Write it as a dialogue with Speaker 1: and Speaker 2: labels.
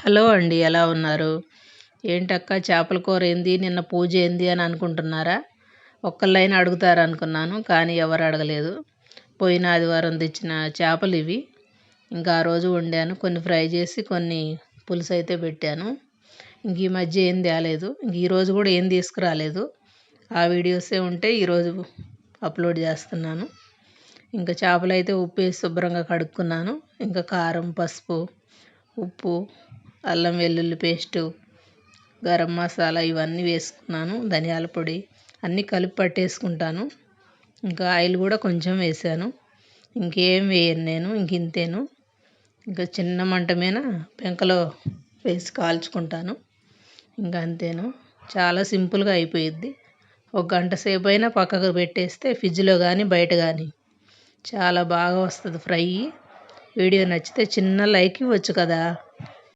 Speaker 1: Hello అండి. ఎలా ఉన్నారు? ఏంటక్కా చేపల కూర ఏంది? నిన్న పూజ ఏంది అని అనుకుంటున్నారా? ఒక్కళ్ళైనా అడుగుతారనుకున్నాను. కానీ ఎవరు అడగలేదు. పోయిన ఆదివారం తెచ్చిన చేపలివి. ఇంకా ఆ రోజు వండాను. కొన్ని ఫ్రై చేసి కొన్ని పులుసయితే పెట్టాను. ఇంక ఈ మధ్య ఏం తేలేదు. ఇంక ఈరోజు కూడా ఏం తీసుకురాలేదు. ఆ వీడియోసే ఉంటే ఈరోజు అప్లోడ్ చేస్తున్నాను. ఇంకా చేపలైతే ఉప్పేసి శుభ్రంగా కడుక్కున్నాను. ఇంకా కారం, పసుపు, ఉప్పు, అల్లం వెల్లుల్లి పేస్టు, గరం మసాలా ఇవన్నీ వేసుకున్నాను. ధనియాల పొడి అన్నీ కలిపి పట్టేసుకుంటాను. ఇంకా ఆయిల్ కూడా కొంచెం వేసాను. ఇంకేం వేయను నేను. ఇంతేను. ఇంకా చిన్న మంట మీద పెంకలో వేసి కాల్చుకుంటాను. ఇంకా అంతేను. చాలా సింపుల్గా అయిపోయిద్ది. ఒక గంట సేపు అయినా పక్కకు పెట్టేస్తే ఫ్రిడ్జ్లో కానీ బయట కానీ చాలా బాగా వస్తుంది ఫ్రై. వీడియో నచ్చితే చిన్న లైక్ ఇవ్వచ్చు కదా.